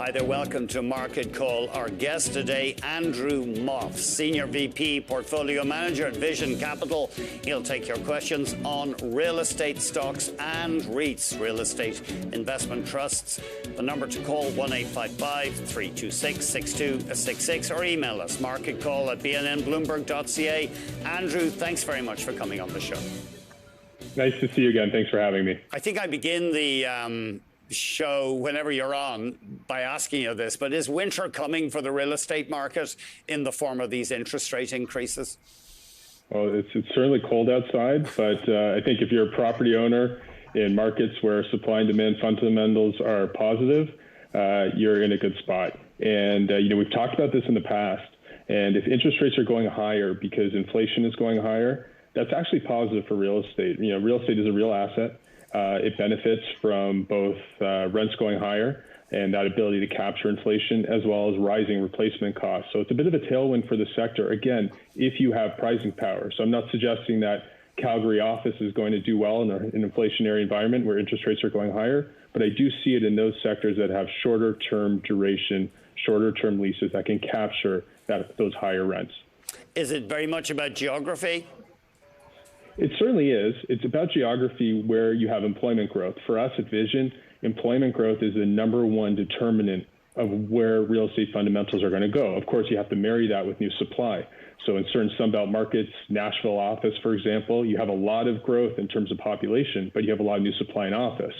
Hi there, welcome to Market Call. Our guest today, Andrew Moffs, Senior VP, Portfolio Manager at Vision Capital. He'll take your questions on real estate stocks and REITs, real estate investment trusts. The number to call, 1-855-326-6266, or email us, marketcall@bnnbloomberg.ca. Andrew, thanks very much for coming on the show. Nice to see you again. Thanks for having me. I think I begin the show whenever you're on by asking you this, but is winter coming for the real estate market in the form of these interest rate increases? Well, it's certainly cold outside, but I think if you're a property owner in markets where supply and demand fundamentals are positive, you're in a good spot. And we've talked about this in the past, and if interest rates are going higher because inflation is going higher, that's actually positive for real estate. Real estate is a real asset. It benefits from both rents going higher and that ability to capture inflation, as well as rising replacement costs. So it's a bit of a tailwind for the sector, again, if you have pricing power. So I'm not suggesting that Calgary office is going to do well in an inflationary environment where interest rates are going higher, but I do see it in those sectors that have shorter term duration, shorter term leases that can capture those higher rents. Is it very much about geography? It certainly is. It's about geography where you have employment growth. For us at Vision, employment growth is the number one determinant of where real estate fundamentals are going to go. Of course, you have to marry that with new supply. So in certain Sunbelt markets, Nashville office, for example, you have a lot of growth in terms of population, but you have a lot of new supply in office.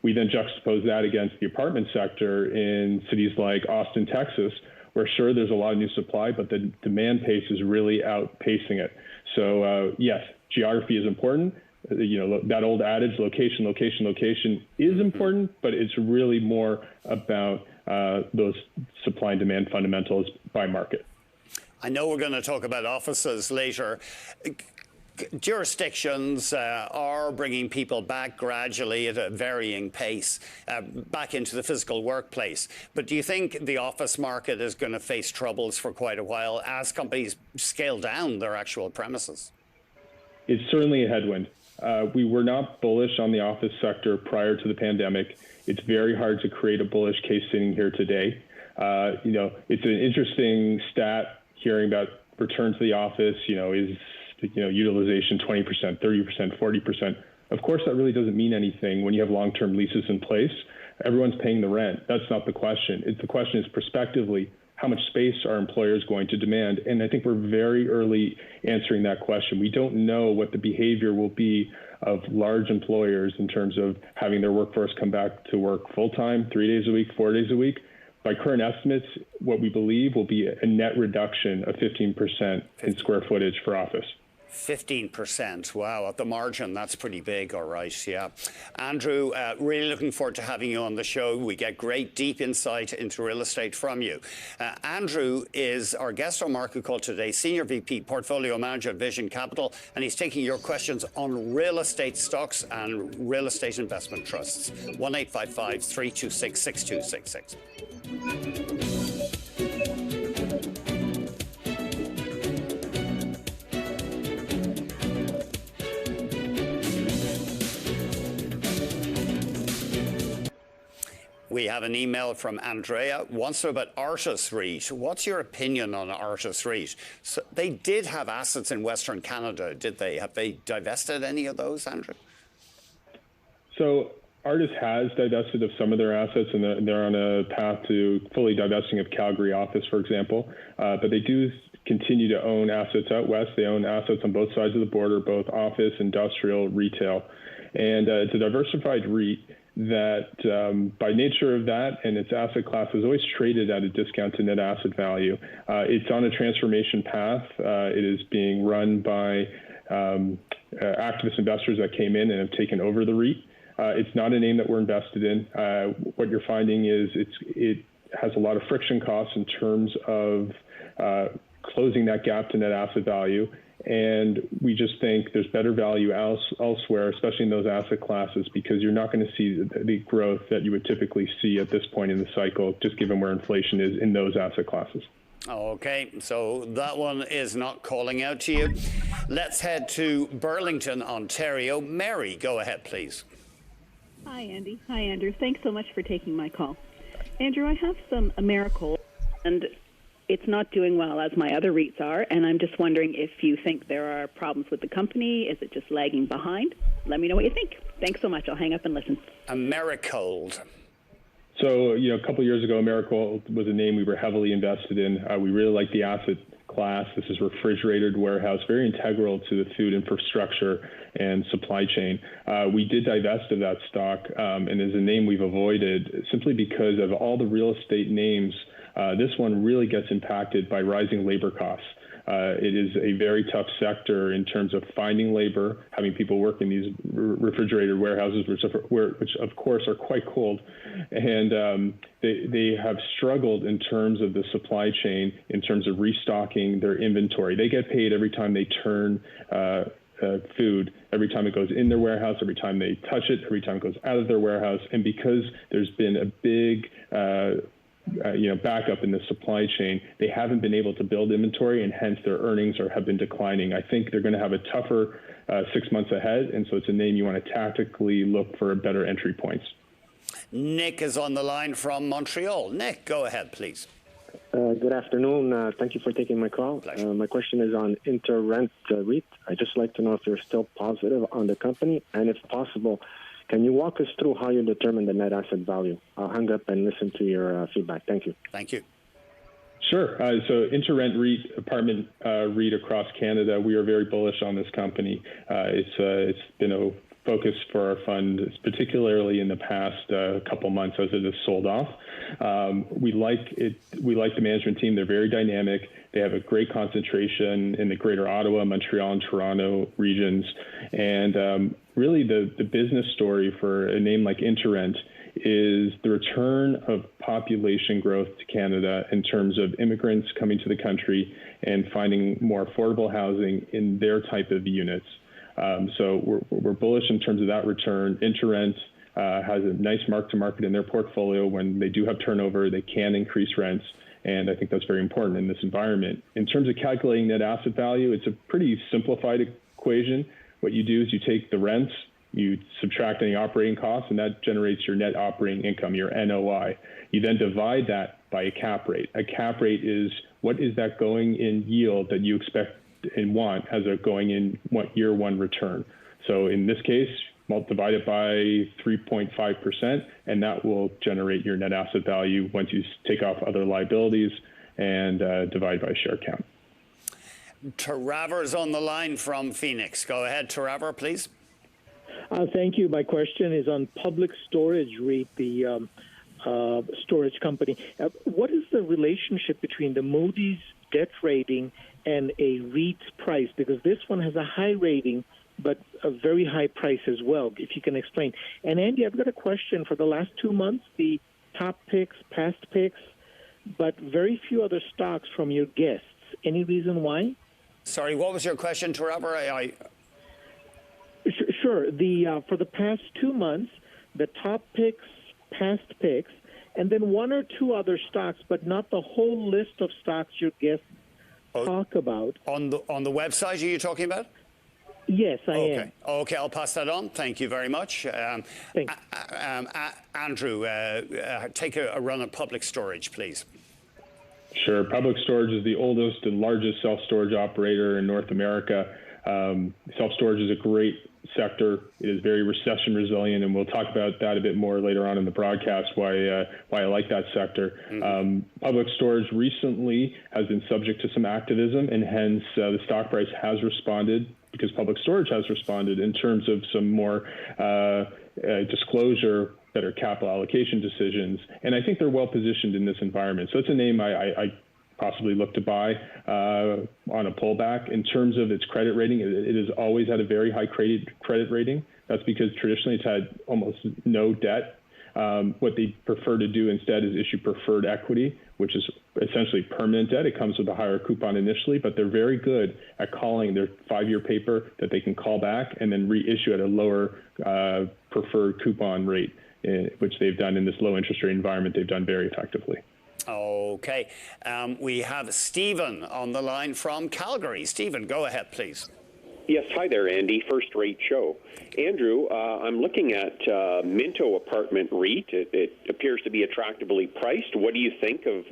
We then juxtapose that against the apartment sector in cities like Austin, Texas, where sure, there's a lot of new supply, but the demand pace is really outpacing it. So yes, geography is important. That old adage, location, location, location is important, but it's really more about those supply and demand fundamentals by market. I know we're going to talk about offices later. Jurisdictions are bringing people back gradually at a varying pace back into the physical workplace. But do you think the office market is going to face troubles for quite a while as companies scale down their actual premises? It's certainly a headwind. We were not bullish on the office sector prior to the pandemic. It's very hard to create a bullish case sitting here today. It's an interesting stat hearing about return to the office, is utilization 20%, 30%, 40%. Of course, that really doesn't mean anything when you have long-term leases in place. Everyone's paying the rent. That's not the question. The question is prospectively, how much space are employers going to demand? And I think we're very early answering that question. We don't know what the behavior will be of large employers in terms of having their workforce come back to work full-time, 3 days a week, 4 days a week. By current estimates, what we believe will be a net reduction of 15% in square footage for office. 15%. Wow, at the margin, that's pretty big. All right, yeah. Andrew, really looking forward to having you on the show. We get great deep insight into real estate from you. Andrew is our guest on Market Call today, Senior VP, Portfolio Manager at Vision Capital, and he's taking your questions on real estate stocks and real estate investment trusts. 1-855-326-6266. We have an email from Andrea, wants to know about Artis REIT. What's your opinion on Artis REIT? So they did have assets in Western Canada, did they? Have they divested any of those, Andrew? So Artis has divested of some of their assets, and they're on a path to fully divesting of Calgary office, for example. But they do continue to own assets out west. They own assets on both sides of the border, both office, industrial, retail. And it's a diversified REIT that by nature of that and its asset class is always traded at a discount to net asset value. It's on a transformation path. It is being run by activist investors that came in and have taken over the REIT. It's not a name that we're invested in. What you're finding is it has a lot of friction costs in terms of closing that gap to net asset value. And we just think there's better value elsewhere, especially in those asset classes, because you're not going to see the growth that you would typically see at this point in the cycle, just given where inflation is in those asset classes. Okay, so that one is not calling out to you. Let's head to Burlington, Ontario. Mary, go ahead, please. Hi, Andy. Hi, Andrew. Thanks so much for taking my call. Andrew, I have some Americold, and it's not doing well as my other REITs are, and I'm just wondering if you think there are problems with the company. Is it just lagging behind? Let me know what you think. Thanks so much. I'll hang up and listen. Americold. So, a couple of years ago, Americold was a name we were heavily invested in. We really like the asset class. This is refrigerated warehouse, very integral to the food infrastructure and supply chain. We did divest of that stock, and is a name we've avoided simply because of all the real estate names. This one really gets impacted by rising labor costs. It is a very tough sector in terms of finding labor, having people work in these refrigerated warehouses, which of course are quite cold, and they have struggled in terms of the supply chain, in terms of restocking their inventory. They get paid every time they turn food, every time it goes in their warehouse, every time they touch it, every time it goes out of their warehouse, and because there's been a big backup in the supply chain, they haven't been able to build inventory, and hence their earnings have been declining. I think they're going to have a tougher 6 months ahead, and so it's a name you want to tactically look for better entry points. Nick is on the line from Montreal. Nick, go ahead, please. Good afternoon. Thank you for taking my call. My question is on InterRent REIT. I'd just like to know if you're still positive on the company, and if possible, can you walk us through how you determine the net asset value? I'll hang up and listen to your feedback. Thank you. Thank you. Sure. So InterRent REIT, apartment REIT across Canada, we are very bullish on this company. It's been a focus for our fund, particularly in the past couple months as it has sold off. We like it. We like the management team. They're very dynamic. They have a great concentration in the Greater Ottawa, Montreal, and Toronto regions. And really, the business story for a name like InterRent is the return of population growth to Canada in terms of immigrants coming to the country and finding more affordable housing in their type of units. So we're bullish in terms of that return. InterRent has a nice mark-to-market in their portfolio. When they do have turnover, they can increase rents, and I think that's very important in this environment. In terms of calculating net asset value, it's a pretty simplified equation. What you do is you take the rents, you subtract any operating costs, and that generates your net operating income, your NOI. You then divide that by a cap rate. A cap rate is what is that going in yield that you expect and want as a going in year one return. So in this case, divide it by 3.5%, and that will generate your net asset value once you take off other liabilities and divide by share count. Taraver's on the line from Phoenix. Go ahead, Taraver, please. Thank you. My question is on Public Storage REIT, the storage company. What is the relationship between the Moody's debt rating and a REIT price? Because this one has a high rating, but a very high price as well, if you can explain. And Andy, I've got a question. For the last 2 months, the top picks, past picks, but very few other stocks from your guests. Any reason why? Sorry, what was your question, Taraver? Sure. For the past 2 months, the top picks, past picks, and then one or two other stocks, but not the whole list of stocks your guests talk about. On the website, are you talking about? Yes, I am. Okay, I'll pass that on. Thank you very much. Thanks. Andrew, take a run at Public Storage, please. Sure. Public Storage is the oldest and largest self-storage operator in North America. Self-storage is a great sector. It is very recession resilient, and we'll talk about that a bit more later on in the broadcast, why I like that sector. Mm-hmm. Public Storage recently has been subject to some activism, and hence the stock price has responded, because Public Storage has responded in terms of some more disclosure, better capital allocation decisions. And I think they're well positioned in this environment. So it's a name I possibly look to buy on a pullback. In terms of its credit rating, it has always had a very high credit rating. That's because traditionally it's had almost no debt. What they prefer to do instead is issue preferred equity, which is essentially permanent debt. It comes with a higher coupon initially, but they're very good at calling their 5-year paper that they can call back and then reissue at a lower preferred coupon rate, which they've done in this low interest rate environment. They've done very effectively. Okay. We have Stephen on the line from Calgary. Stephen, go ahead, please. Yes, hi there, Andy. First-rate show. Andrew, I'm looking at Minto Apartment REIT. It appears to be attractively priced. What do you think of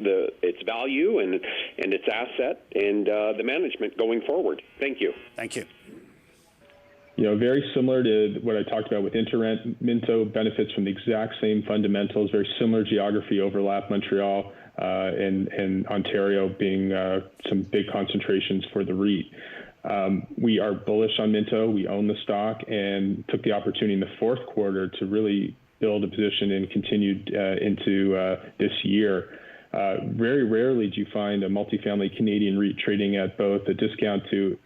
its value and its asset and the management going forward? Thank you. Thank you. Very similar to what I talked about with InterRent, Minto benefits from the exact same fundamentals, very similar geography overlap, Montreal and Ontario being some big concentrations for the REIT. We are bullish on Minto. We own the stock and took the opportunity in the fourth quarter to really build a position and continued into this year. Very rarely do you find a multifamily Canadian REIT trading at both a discount to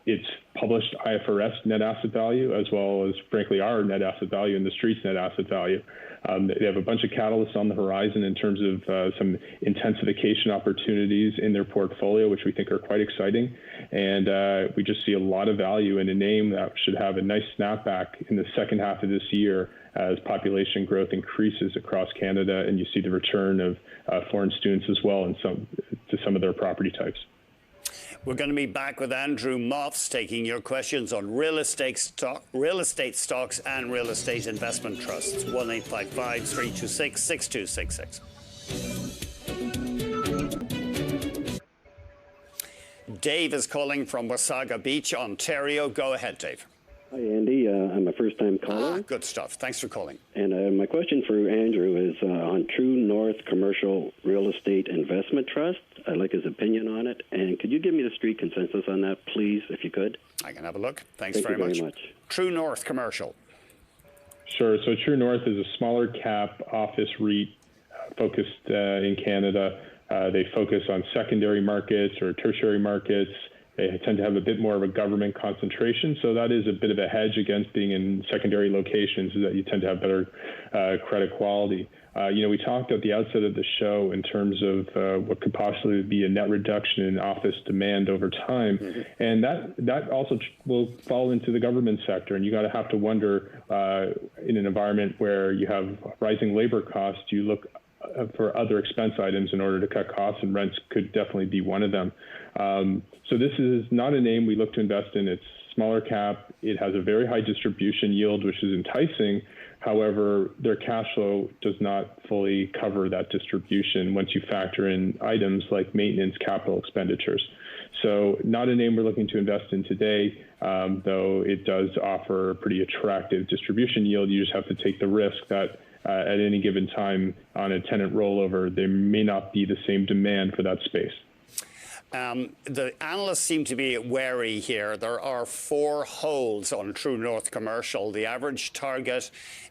its published IFRS net asset value, as well as, frankly, our net asset value and the street's net asset value. They have a bunch of catalysts on the horizon in terms of some intensification opportunities in their portfolio, which we think are quite exciting. And we just see a lot of value in a name that should have a nice snapback in the second half of this year as population growth increases across Canada, and you see the return of foreign students as well to some of their property types. We're going to be back with Andrew Moffs taking your questions on real estate stocks and real estate investment trusts. 1-855-326-6266. Dave is calling from Wasaga Beach, Ontario. Go ahead, Dave. Hi, Andy. I'm a first-time caller. Good stuff. Thanks for calling. And my question for Andrew is on True North Commercial Real Estate Investment Trust. I'd like his opinion on it. And could you give me the street consensus on that, please, if you could? I can have a look. Thanks very much. much. True North Commercial. Sure. So True North is a smaller cap office REIT focused in Canada. They focus on secondary markets or tertiary markets. They tend to have a bit more of a government concentration, so that is a bit of a hedge against being in secondary locations, is that you tend to have better credit quality. We talked at the outset of the show in terms of what could possibly be a net reduction in office demand over time, and that also will fall into the government sector, and you got to have to wonder in an environment where you have rising labor costs, you look for other expense items in order to cut costs, and rents could definitely be one of them. So this is not a name we look to invest in. It's smaller cap. It has a very high distribution yield, which is enticing. However, their cash flow does not fully cover that distribution once you factor in items like maintenance capital expenditures. So not a name we're looking to invest in today, though it does offer a pretty attractive distribution yield. You just have to take the risk that at any given time on a tenant rollover, there may not be the same demand for that space. The analysts seem to be wary here. There are 4 holds on True North Commercial. The average target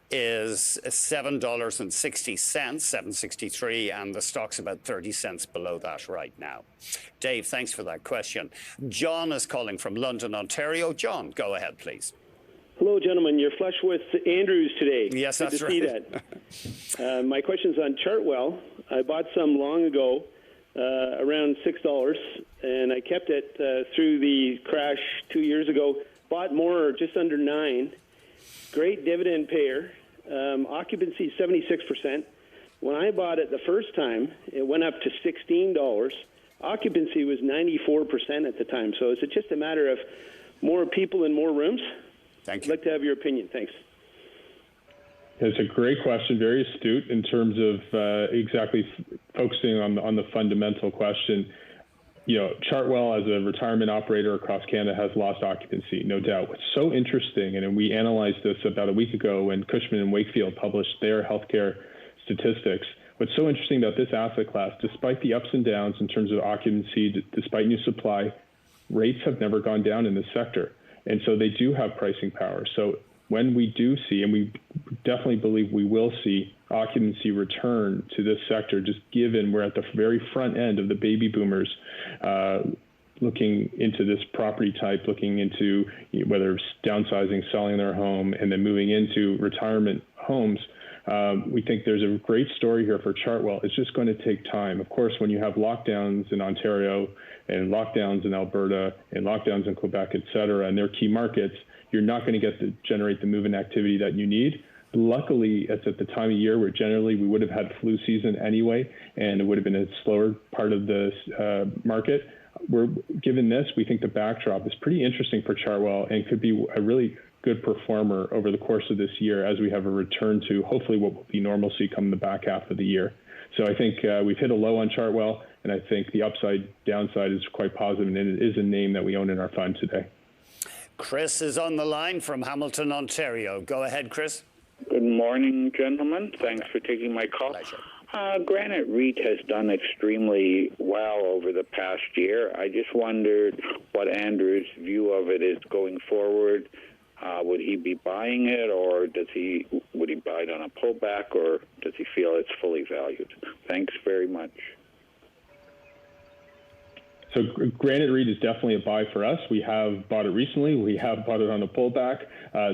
is $7.60, $7.63, and the stock's about 30 cents below that right now. Dave, thanks for that question. John is calling from London, Ontario. John, go ahead, please. Hello, gentlemen. You're flush with Andrews today. Yes, Good that's to right. See that. My question's on Chartwell. I bought some long ago, around $6, and I kept it through the crash 2 years ago. Bought more, just under $9. Great dividend payer. Occupancy 76%. When I bought it the first time, it went up to $16. Occupancy was 94% at the time. So is it just a matter of more people in more rooms? Thank you. I'd like to have your opinion. Thanks. It's a great question, very astute in terms of exactly focusing on the fundamental question. Chartwell, as a retirement operator across Canada, has lost occupancy, no doubt. What's so interesting, and we analyzed this about a week ago when Cushman & Wakefield published their healthcare statistics. What's so interesting about this asset class, despite the ups and downs in terms of occupancy, despite new supply, rates have never gone down in this sector. And so they do have pricing power. So when we do see, and we definitely believe we will see, occupancy return to this sector, just given we're at the very front end of the baby boomers looking into this property type, looking into whether it's downsizing, selling their home, and then moving into retirement homes, we think there's a great story here for Chartwell. It's just going to take time. Of course, when you have lockdowns in Ontario and lockdowns in Alberta and lockdowns in Quebec, et cetera, and their key markets, you're not going to get to generate the move-in activity that you need. Luckily, it's at the time of year where generally we would have had flu season anyway, and it would have been a slower part of the market. given this, we think the backdrop is pretty interesting for Chartwell and could be a really good performer over the course of this year as we have a return to hopefully what will be normalcy come the back half of the year. So I think we've hit a low on Chartwell, and I think the downside is quite positive, and it is a name that we own in our fund today. Chris is on the line from Hamilton, Ontario. Go ahead, Chris. Good morning, gentlemen. Thanks for taking my call. Pleasure. Granite REIT has done extremely well over the past year. I just wondered what Andrew's view of it is going forward. Would he be buying it, or would he buy it on a pullback, or does he feel it's fully valued? Thanks very much. So Granite REIT is definitely a buy for us. We have bought it recently. We have bought it on a pullback.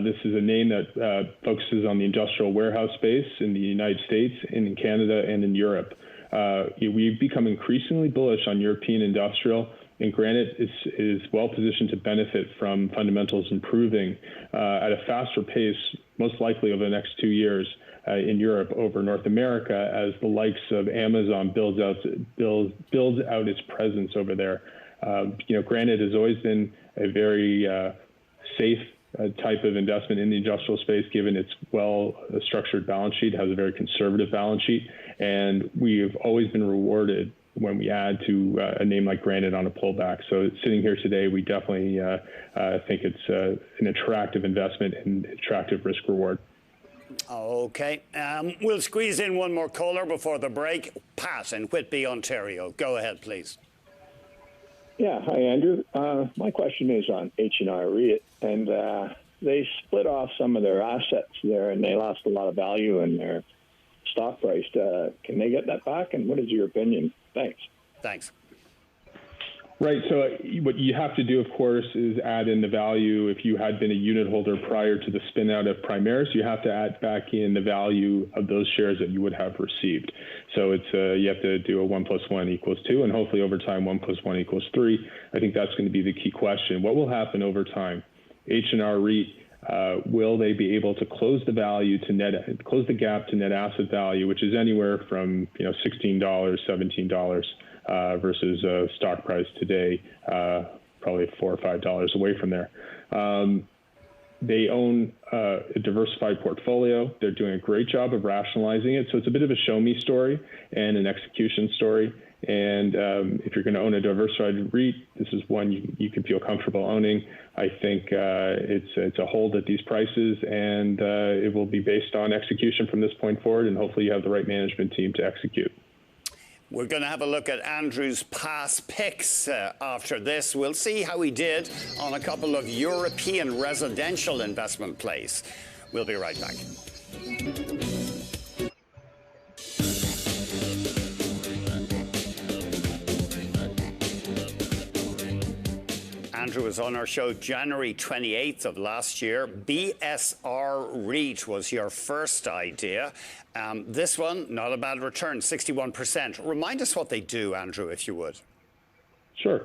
This is a name that focuses on the industrial warehouse space in the United States, in Canada, and in Europe. We've become increasingly bullish on European industrial, and Granite is well positioned to benefit from fundamentals improving at a faster pace, most likely over the next 2 years in Europe over North America, as the likes of Amazon builds out its presence over there. Granite has always been a very safe type of investment in the industrial space, given its well-structured balance sheet, has a very conservative balance sheet, and we have always been rewarded when we add to a name like Granite on a pullback. So sitting here today, we definitely think it's an attractive investment and attractive risk reward. Okay. We'll squeeze in one more caller before the break. Pat in Whitby, Ontario. Go ahead, please. Yeah. Hi, Andrew. My question is on H&R REIT, and they split off some of their assets there, and they lost a lot of value in their stock price. Can they get that back, and what is your opinion? Thanks. Thanks. Right. So what you have to do, of course, is add in the value. If you had been a unit holder prior to the spin out of Primaris, you have to add back in the value of those shares that you would have received. So it's you have to do a 1 + 1 = 2, and hopefully over time 1 + 1 = 3. I think that's going to be the key question. What will happen over time? H&R REIT, will they be able to close the gap to net asset value, which is anywhere from $16, $17 versus stock price today, probably $4 or $5 away from there. They own a diversified portfolio. They're doing a great job of rationalizing it. So it's a bit of a show me story and an execution story. And if you're going to own a diversified REIT, this is one you can feel comfortable owning. I think it's a hold at these prices, and it will be based on execution from this point forward, and hopefully you have the right management team to execute. We're going to have a look at Andrew's past picks after this. We'll see how he did on a couple of European residential investment plays. We'll be right back. Andrew was on our show January 28th of last year. BSR REIT was your first idea. This one, not a bad return, 61%. Remind us what they do, Andrew, if you would. Sure.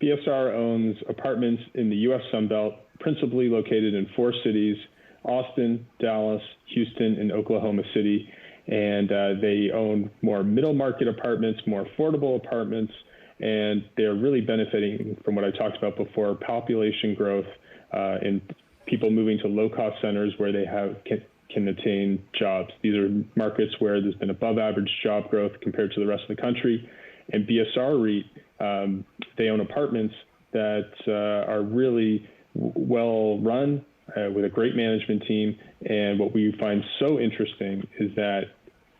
BSR owns apartments in the U.S. Sunbelt, principally located in 4 cities, Austin, Dallas, Houston, and Oklahoma City. And they own more middle market apartments, more affordable apartments, and they're really benefiting from what I talked about before, population growth and people moving to low-cost centers where they can attain jobs. These are markets where there's been above average job growth compared to the rest of the country. And BSR REIT, they own apartments that are really well run with a great management team. And what we find so interesting is that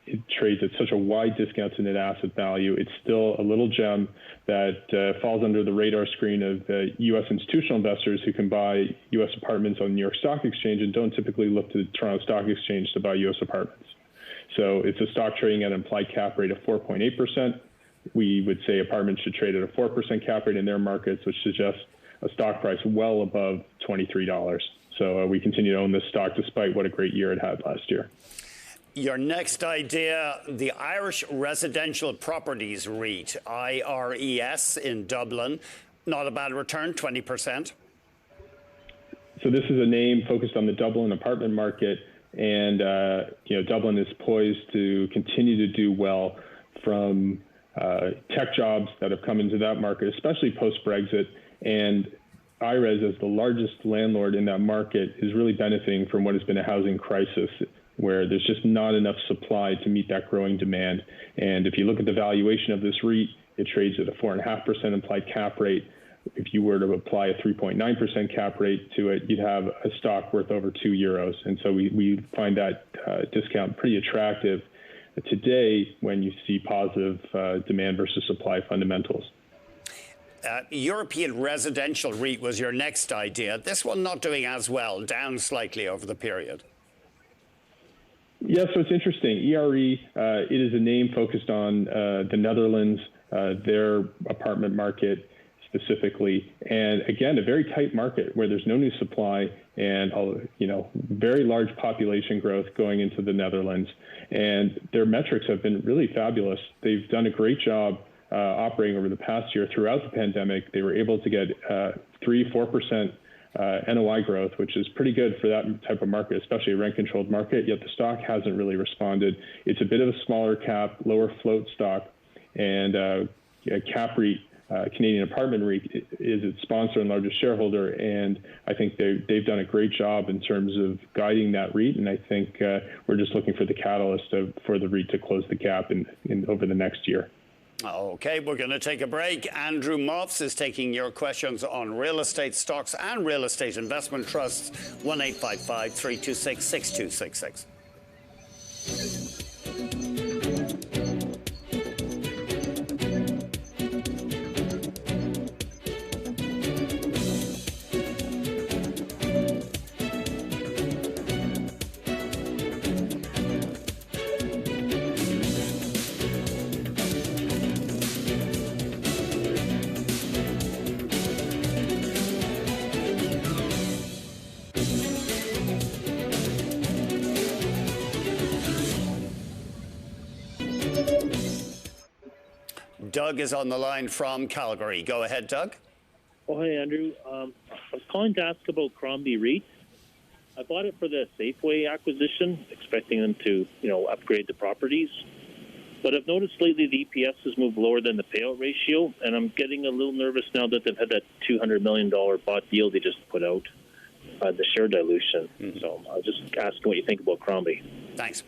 it trades at such a wide discount to net asset value. It's still a little gem that falls under the radar screen of U.S. institutional investors who can buy U.S. apartments on the New York Stock Exchange and don't typically look to the Toronto Stock Exchange to buy U.S. apartments. So it's a stock trading at an implied cap rate of 4.8%. We would say apartments should trade at a 4% cap rate in their markets, which suggests a stock price well above $23. So we continue to own this stock despite what a great year it had last year. Your next idea, the Irish Residential Properties REIT, IRES in Dublin. Not a bad return, 20%. So this is a name focused on the Dublin apartment market, and Dublin is poised to continue to do well from tech jobs that have come into that market, especially post-Brexit. And IRES, as the largest landlord in that market, is really benefiting from what has been a housing crisis, where there's just not enough supply to meet that growing demand. And if you look at the valuation of this REIT, it trades at a 4.5% implied cap rate. If you were to apply a 3.9% cap rate to it, you'd have a stock worth over €2. And so we find that discount pretty attractive today when you see positive demand versus supply fundamentals. European residential REIT was your next idea. This one not doing as well, down slightly over the period. Yeah, so it's interesting. ERE, it is a name focused on the Netherlands, their apartment market specifically, and again, a very tight market where there's no new supply and very large population growth going into the Netherlands, and their metrics have been really fabulous. They've done a great job operating over the past year. Throughout the pandemic, they were able to get 3-4% NOI growth, which is pretty good for that type of market, especially a rent-controlled market, yet the stock hasn't really responded. It's a bit of a smaller cap, lower float stock, and Cap REIT, Canadian Apartment REIT, is its sponsor and largest shareholder, and I think they've done a great job in terms of guiding that REIT, and I think we're just looking for the catalyst for the REIT to close the gap over the next year. Okay, we're going to take a break. Andrew Moffs is taking your questions on real estate stocks and real estate investment trusts. 1-855-326-6266. Doug is on the line from Calgary. Go ahead, Doug. Oh, hi, Andrew. I was calling to ask about Crombie REIT. I bought it for the Safeway acquisition, expecting them to, upgrade the properties. But I've noticed lately the EPS has moved lower than the payout ratio, and I'm getting a little nervous now that they've had that $200 million bought deal they just put out, the share dilution. Mm-hmm. So I was just asking what you think about Crombie. Thanks.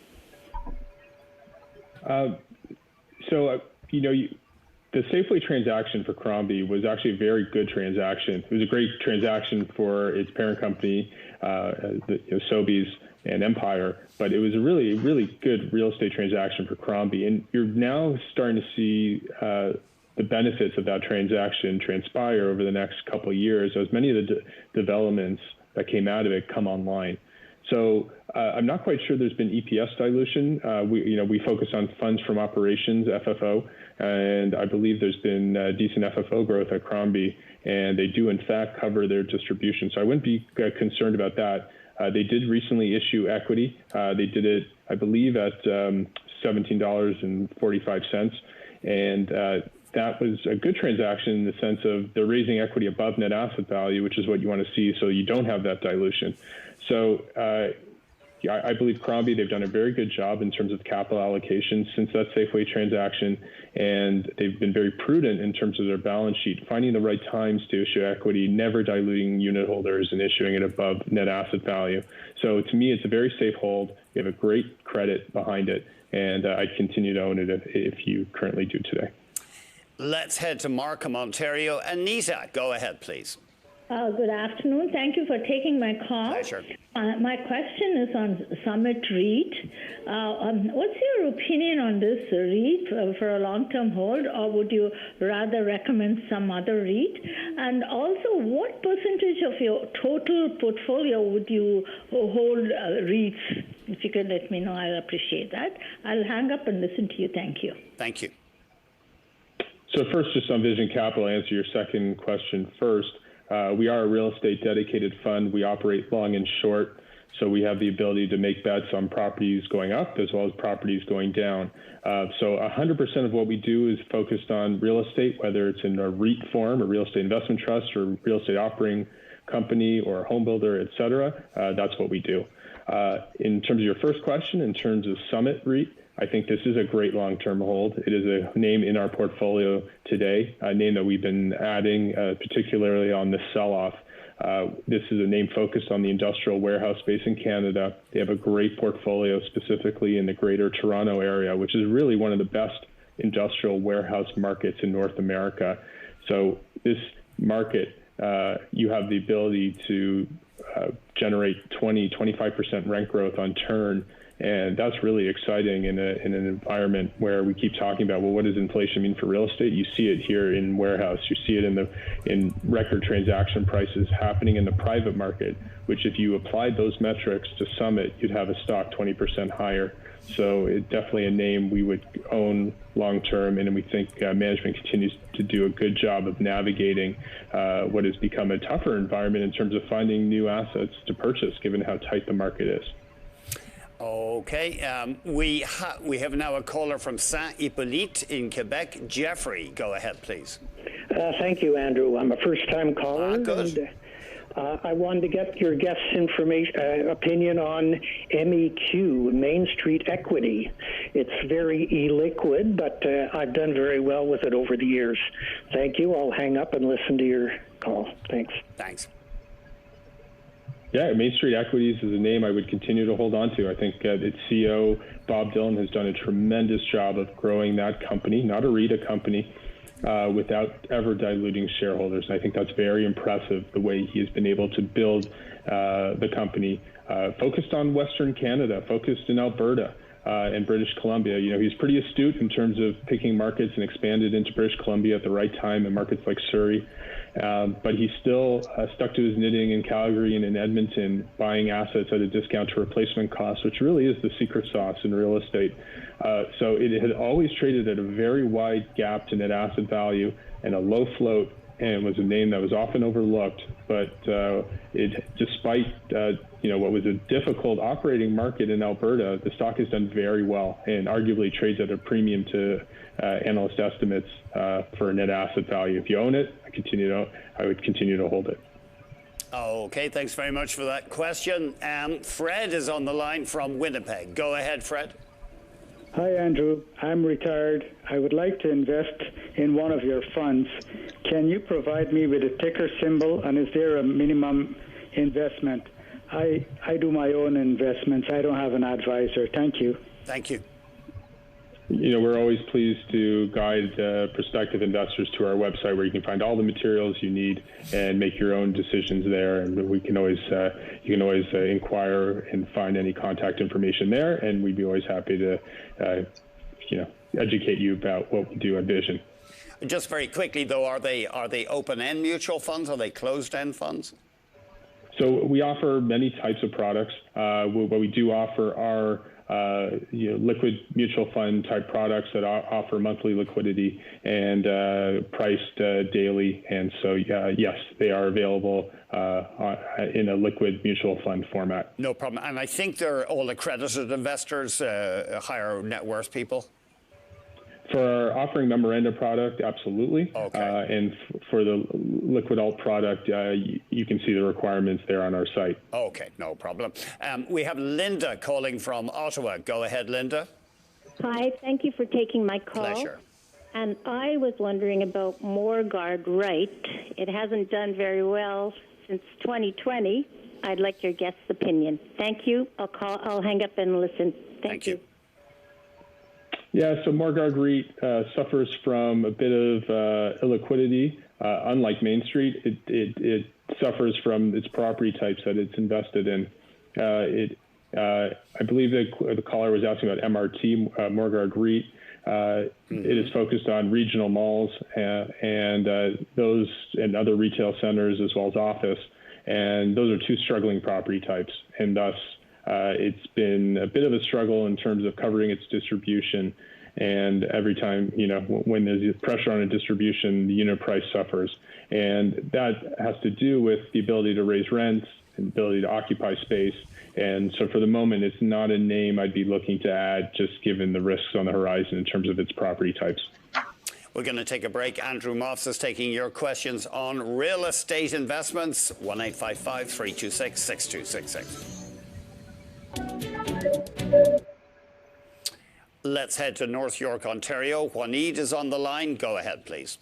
The Safeway transaction for Crombie was actually a very good transaction. It was a great transaction for its parent company, Sobeys and Empire, but it was a really, really good real estate transaction for Crombie. And you're now starting to see the benefits of that transaction transpire over the next couple of years as many of the developments that came out of it come online. So I'm not quite sure there's been EPS dilution. We focus on funds from operations, FFO, and I believe there's been decent FFO growth at Crombie, and they do in fact cover their distribution. So I wouldn't be concerned about that. They did recently issue equity. They did it, I believe, at $17.45, and that was a good transaction in the sense of they're raising equity above net asset value, which is what you want to see, so you don't have that dilution. So I believe Crombie, they've done a very good job in terms of capital allocation since that Safeway transaction, and they've been very prudent in terms of their balance sheet, finding the right times to issue equity, never diluting unit holders and issuing it above net asset value. So to me, it's a very safe hold. You have a great credit behind it, and I'd continue to own it if you currently do today. Let's head to Markham, Ontario. Anita, go ahead, please. Good afternoon. Thank you for taking my call. Pleasure. My question is on Summit REIT. What's your opinion on this REIT for a long-term hold, or would you rather recommend some other REIT? And also, what percentage of your total portfolio would you hold REITs? If you could let me know, I'll appreciate that. I'll hang up and listen to you. Thank you. Thank you. So first, just on Vision Capital, answer your second question first. We are a real estate dedicated fund. We operate long and short, so we have the ability to make bets on properties going up as well as properties going down. So 100% of what we do is focused on real estate, whether it's in a REIT form, a real estate investment trust, or real estate operating company, or a home builder, et cetera. That's what we do. In terms of your first question, in terms of Summit REIT, I think this is a great long-term hold. It is a name in our portfolio today, a name that we've been adding, particularly on the sell-off. This is a name focused on the industrial warehouse space in Canada. They have a great portfolio specifically in the Greater Toronto area, which is really one of the best industrial warehouse markets in North America. So this market, you have the ability to generate 20-25% rent growth on turn. And that's really exciting in an environment where we keep talking about, well, what does inflation mean for real estate? You see it here in warehouse. You see it in record transaction prices happening in the private market, which if you applied those metrics to Summit, you'd have a stock 20% higher. So it's definitely a name we would own long term, and we think management continues to do a good job of navigating what has become a tougher environment in terms of finding new assets to purchase, given how tight the market is. Okay, we have now a caller from Saint-Hippolyte in Quebec. Jeffrey, go ahead, please. Thank you, Andrew. I'm a first-time caller. Good. And, I wanted to get your guest's opinion on MEQ, Main Street Equity. It's very illiquid, but I've done very well with it over the years. Thank you. I'll hang up and listen to your call. Thanks. Thanks. Yeah, Main Street Equities is a name I would continue to hold on to. I think its CEO, Bob Dylan, has done a tremendous job of growing that company, not a REIT, a company, without ever diluting shareholders. And I think that's very impressive, the way he has been able to build the company, focused on Western Canada, focused in Alberta and British Columbia. You know, he's pretty astute in terms of picking markets and expanded into British Columbia at the right time in markets like Surrey. But he's still stuck to his knitting in Calgary and in Edmonton, buying assets at a discount to replacement costs, which really is the secret sauce in real estate. So it had always traded at a very wide gap to net asset value and a low float, and was a name that was often overlooked. But despite what was a difficult operating market in Alberta, the stock has done very well and arguably trades at a premium to analyst estimates for net asset value. If you own it, I would continue to hold it. Okay, thanks very much for that question. Fred is on the line from Winnipeg. Go ahead, Fred. Hi, Andrew. I'm retired. I would like to invest in one of your funds. Can you provide me with a ticker symbol, and is there a minimum investment? I do my own investments. I don't have an advisor. Thank you. Thank you. You know, we're always pleased to guide prospective investors to our website, where you can find all the materials you need and make your own decisions there. And we can always, you can always inquire and find any contact information there, and we'd be always happy to, educate you about what we do at Vision. Just very quickly, though, are they open-end mutual funds? Are they closed-end funds? So we offer many types of products. What we do offer are liquid mutual fund type products that offer monthly liquidity and priced daily. And so, yes, they are available in a liquid mutual fund format. No problem. And I think they're all accredited investors, higher net worth people. For our offering memorandum product, absolutely. Okay. And for the liquid alt product, you can see the requirements there on our site. Okay, no problem. We have Linda calling from Ottawa. Go ahead, Linda. Hi, thank you for taking my call. Pleasure. And I was wondering about Morguard REIT. It hasn't done very well since 2020. I'd like your guest's opinion. Thank you. I'll hang up and listen. Thank you. Yeah, so Morguard REIT suffers from a bit of illiquidity. Unlike Main Street, it suffers from its property types that it's invested in. I believe the caller was asking about MRT, Morguard REIT. It is focused on regional malls and those and other retail centers, as well as office. And those are two struggling property types, and thus it's been a bit of a struggle in terms of covering its distribution. And every time, when there's pressure on a distribution, the unit price suffers. And that has to do with the ability to raise rents and ability to occupy space. And so for the moment, it's not a name I'd be looking to add, just given the risks on the horizon in terms of its property types. We're going to take a break. Andrew Moffs is taking your questions on real estate investments. 1-855-326-6266. Let's head to North York, Ontario. Juanid is on the line. Go ahead, please.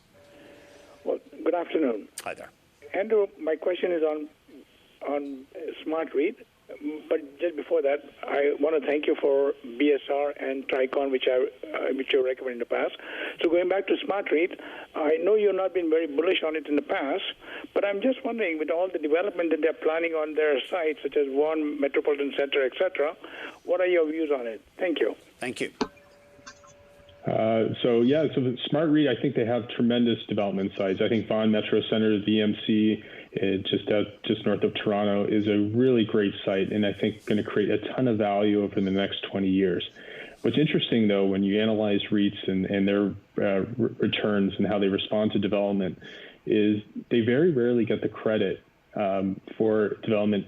Well, good afternoon. Hi there. Andrew, my question is on Smart REIT. But just before that, I want to thank you for BSR and Tricon, which you recommended in the past. So going back to Smart REIT, I know you've not been very bullish on it in the past, but I'm just wondering, with all the development that they're planning on their sites, such as Vaughan Metropolitan Center, etc., what are your views on it? Thank you. Thank you. So the Smart REIT, I think they have tremendous development sites. I think Vaughan Metro Center, the VMC, just north of Toronto, is a really great site, and I think going to create a ton of value over the next 20 years. What's interesting, though, when you analyze REITs and their returns and how they respond to development, is they very rarely get the credit for development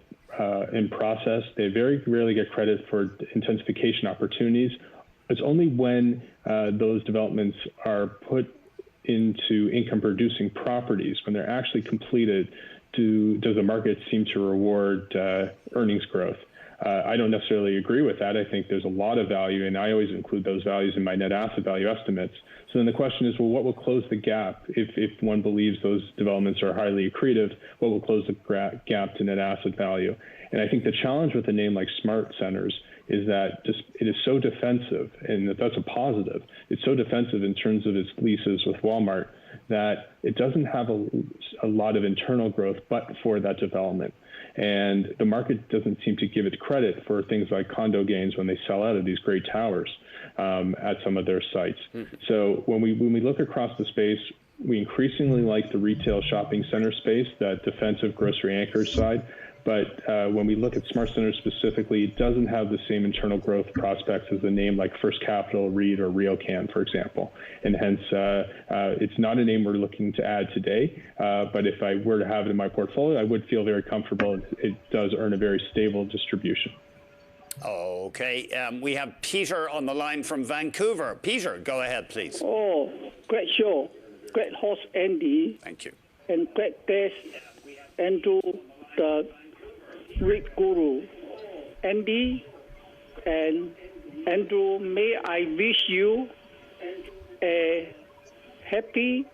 in process. They very rarely get credit for intensification opportunities. It's only when those developments are put into income-producing properties, when they're actually completed, does the market seem to reward earnings growth. I don't necessarily agree with that. I think there's a lot of value, and I always include those values in my net asset value estimates. So then the question is, well, what will close the gap if one believes those developments are highly accretive? What will close the gap to net asset value? And I think the challenge with a name like Smart Centers is that it is so defensive, and that's a positive. It's so defensive in terms of its leases with Walmart that it doesn't have a lot of internal growth but for that development. And the market doesn't seem to give it credit for things like condo gains when they sell out of these great towers at some of their sites. Mm-hmm. So when we look across the space, we increasingly like the retail shopping center space, that defensive grocery anchor side. But when we look at Smart Centers specifically, it doesn't have the same internal growth prospects as a name like First Capital, REIT, or RioCan, for example. And hence, it's not a name we're looking to add today. But if I were to have it in my portfolio, I would feel very comfortable. It does earn a very stable distribution. Okay. We have Peter on the line from Vancouver. Peter, go ahead, please. Oh, great show. Great host, Andy. Thank you. And great guest, Andrew, the REIT guru. Andy and Andrew, may I wish you a happy,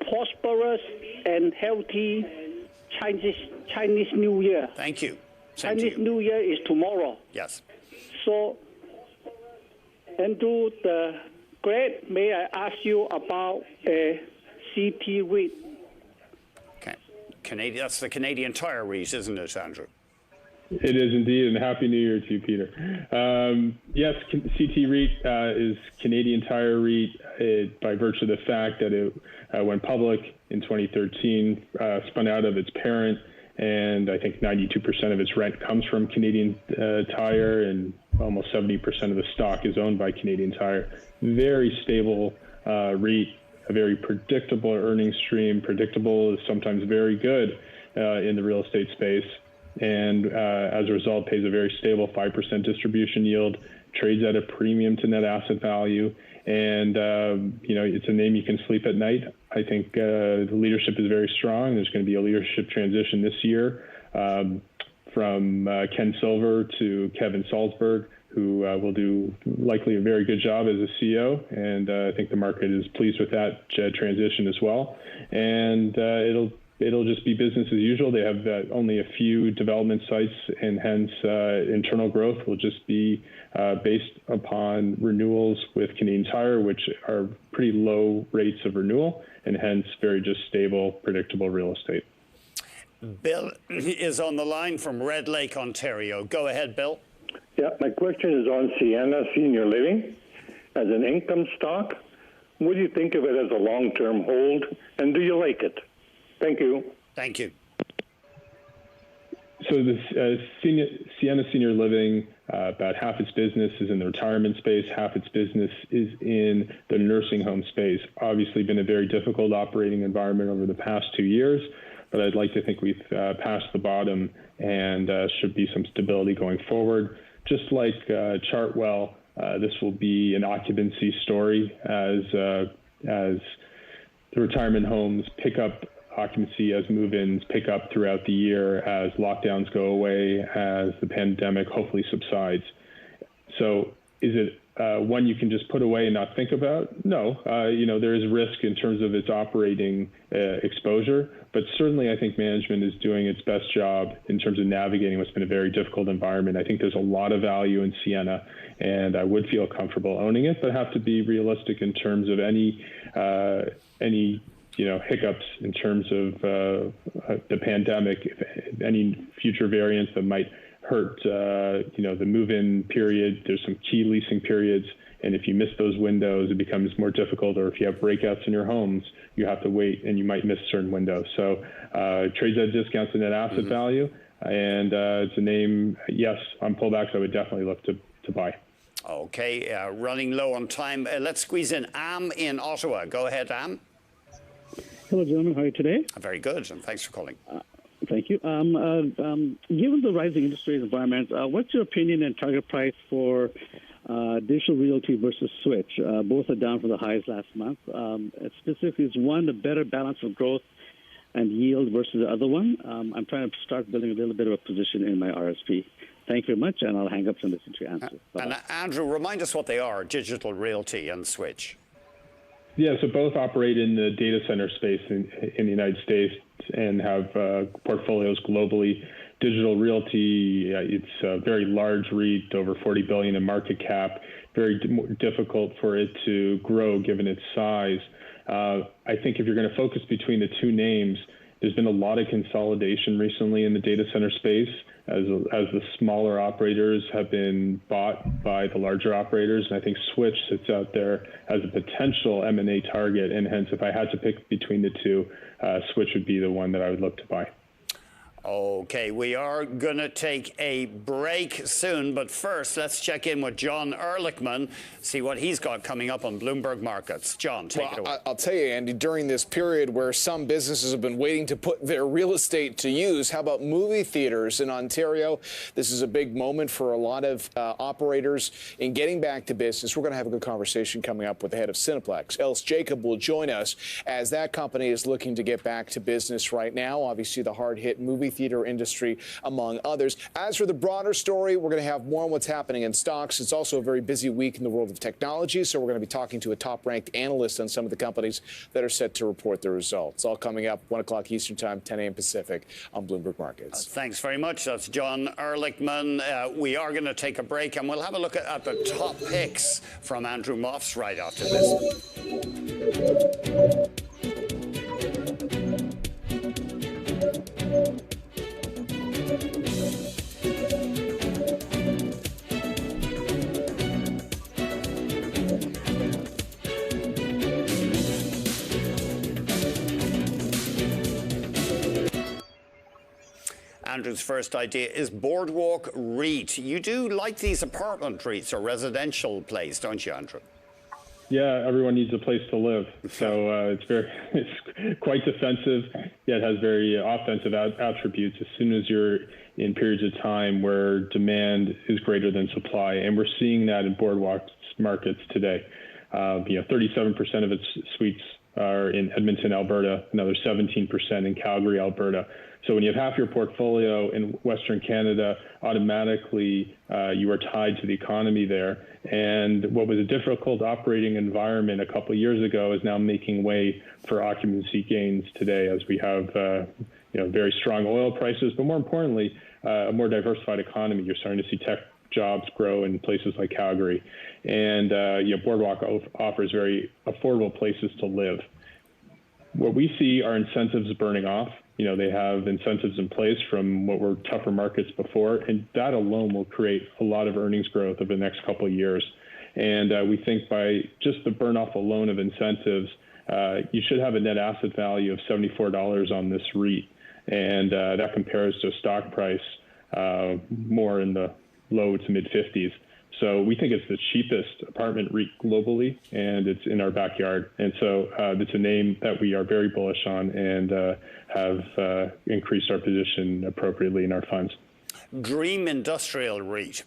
prosperous, and healthy Chinese New Year. Thank you. Chinese New Year is tomorrow. Yes. So, Andrew the Great, may I ask you about a CT REIT? Okay. That's the Canadian Tire REIT, isn't it, Andrew? It is indeed, and Happy New Year to you, Peter. Yes, CT REIT is Canadian Tire REIT by virtue of the fact that it went public in 2013, spun out of its parent, and I think 92% of its rent comes from Canadian Tire, and almost 70% of the stock is owned by Canadian Tire. Very stable REIT, a very predictable earnings stream. Predictable is sometimes very good in the real estate space. And as a result, pays a very stable 5% distribution yield, trades at a premium to net asset value, and it's a name you can sleep at night. I think the leadership is very strong. There's going to be a leadership transition this year from Ken Silver to Kevin Salzberg, who will do likely a very good job as a CEO, and I think the market is pleased with that transition as well. And it'll just be business as usual. They have only a few development sites, and hence internal growth will just be based upon renewals with Canadian Tire, which are pretty low rates of renewal, and hence very just stable, predictable real estate. Bill is on the line from Red Lake, Ontario. Go ahead, Bill. Yeah, my question is on Sienna Senior Living. As an income stock, what do you think of it as a long-term hold, and do you like it? Thank you. Thank you. So the Sienna Senior Living, about half its business is in the retirement space, half its business is in the nursing home space. Obviously been a very difficult operating environment over the past 2 years, but I'd like to think we've passed the bottom and should be some stability going forward. Just like Chartwell, this will be an occupancy story as the retirement homes pick up occupancy, as move-ins pick up throughout the year, as lockdowns go away, as the pandemic hopefully subsides. So is it one you can just put away and not think about? No. There is risk in terms of its operating exposure, but certainly I think management is doing its best job in terms of navigating what's been a very difficult environment. I think there's a lot of value in Sienna, and I would feel comfortable owning it, but have to be realistic in terms of any hiccups in terms of the pandemic, any future variants that might hurt, the move-in period. There's some key leasing periods, and if you miss those windows, it becomes more difficult. Or if you have breakouts in your homes, you have to wait, and you might miss certain windows. So trades at discounts to net asset value, and it's a name. Yes, on pullbacks, I would definitely look to buy. Okay, running low on time. Let's squeeze in Am in Ottawa. Go ahead, Am. Hello, gentlemen. How are you today? Very good, and thanks for calling. Thank you. Given the rising interest rate environment, what's your opinion and target price for Digital Realty versus Switch? Both are down from the highs last month. Specifically, is one a better balance of growth and yield versus the other one? I'm trying to start building a little bit of a position in my RSP. Thank you very much, and I'll hang up and listen to your answer. And Andrew, remind us what they are, Digital Realty and Switch. Yeah, so both operate in the data center space in the United States and have portfolios globally. Digital Realty, it's a very large REIT, over $40 billion in market cap. Very difficult for it to grow given its size. I think if you're going to focus between the two names, there's been a lot of consolidation recently in the data center space as the smaller operators have been bought by the larger operators. And I think Switch sits out there as a potential M&A target. And hence, if I had to pick between the two, Switch would be the one that I would look to buy. Okay, we are going to take a break soon, but first let's check in with John Ehrlichman, see what he's got coming up on Bloomberg Markets. John, take it away. I'll tell you, Andy, during this period where some businesses have been waiting to put their real estate to use, how about movie theaters in Ontario? This is a big moment for a lot of operators in getting back to business. We're going to have a good conversation coming up with the head of Cineplex. Else Jacob will join us as that company is looking to get back to business right now. Obviously, the hard-hit movie theater industry, among others. As for the broader story, we're going to have more on what's happening in stocks. It's also a very busy week in the world of technology, so we're going to be talking to a top-ranked analyst on some of the companies that are set to report their results. All coming up 1 o'clock Eastern Time, 10 a.m. Pacific on Bloomberg Markets. Thanks very much. That's John Ehrlichman. We are going to take a break, and we'll have a look at the top picks from Andrew Moffs right after this. Andrew's first idea is Boardwalk REIT. You do like these apartment REITs or residential plays, don't you, Andrew? Yeah, everyone needs a place to live. So it's quite defensive, yet has very offensive attributes as soon as you're in periods of time where demand is greater than supply. And we're seeing that in Boardwalk's markets today. 37% of its suites are in Edmonton, Alberta, another 17% in Calgary, Alberta. So when you have half your portfolio in Western Canada, automatically you are tied to the economy there. And what was a difficult operating environment a couple of years ago is now making way for occupancy gains today as we have very strong oil prices, but more importantly, a more diversified economy. You're starting to see tech jobs grow in places like Calgary. And Boardwalk offers very affordable places to live. What we see are incentives burning off. They have incentives in place from what were tougher markets before, and that alone will create a lot of earnings growth over the next couple of years. And we think by just the burn off alone of incentives, you should have a net asset value of $74 on this REIT. And that compares to a stock price more in the low to mid 50s. So we think it's the cheapest apartment REIT globally, and it's in our backyard. And so it's a name that we are very bullish on and have increased our position appropriately in our funds. Dream Industrial REIT.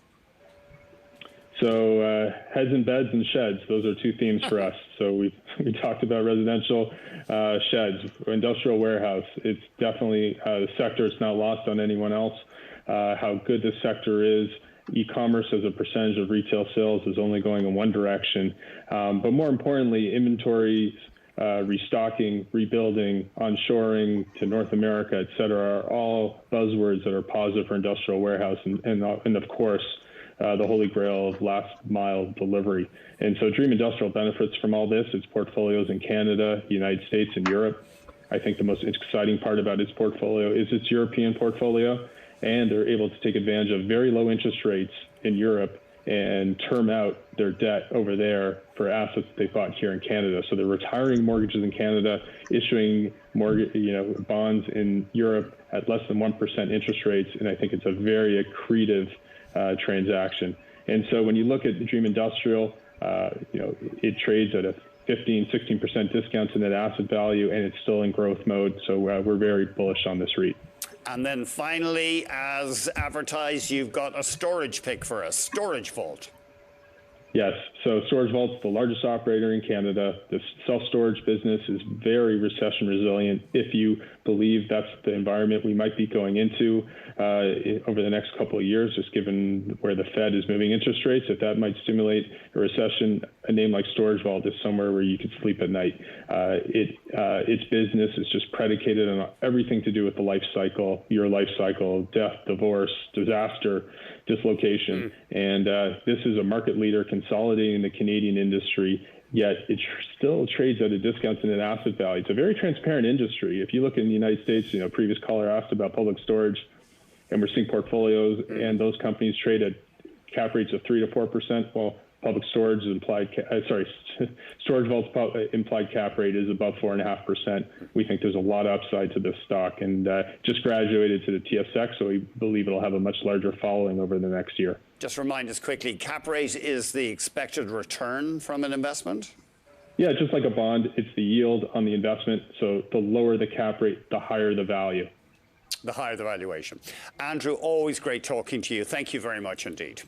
So heads and beds and sheds, those are two themes for us. So we talked about residential sheds, industrial warehouse. It's definitely the sector. It's not lost on anyone else how good this sector is E-commerce as a percentage of retail sales is only going in one direction. But more importantly, inventories, restocking, rebuilding, onshoring to North America, et cetera, are all buzzwords that are positive for industrial warehouse and of course, the holy grail of last mile delivery. And so Dream Industrial benefits from all this. Its portfolios in Canada, United States, and Europe. I think the most exciting part about its portfolio is its European portfolio, and they're able to take advantage of very low interest rates in Europe and term out their debt over there for assets they bought here in Canada. So they're retiring mortgages in Canada, issuing bonds in Europe at less than 1% interest rates, and I think it's a very accretive transaction. And so when you look at Dream Industrial, it trades at a 15-16% discount to net asset value, and it's still in growth mode. So we're very bullish on this REIT. And then finally, as advertised, you've got a storage pick for us, Storage Vault. Yes. So Storage Vault's the largest operator in Canada. The self-storage business is very recession resilient. If you believe that's the environment we might be going into over the next couple of years, just given where the Fed is moving interest rates, if that might stimulate a recession, a name like Storage Vault is somewhere where you could sleep at night. Its business is just predicated on everything to do with the life cycle, your life cycle, death, divorce, disaster, dislocation. And this is a market leader consolidating the Canadian industry, yet it still trades at a discount to net asset value. It's a very transparent industry. If you look in the United States, previous caller asked about public storage, and we're seeing portfolios and those companies trade at cap rates of 3 to 4%. Well, public storage is Storage Vault's implied cap rate is above 4.5%. We think there's a lot of upside to this stock, and just graduated to the TSX, so we believe it'll have a much larger following over the next year. Just remind us quickly, cap rate is the expected return from an investment? Yeah, just like a bond, it's the yield on the investment. So the lower the cap rate, the higher the value. The higher the valuation. Andrew, always great talking to you. Thank you very much indeed.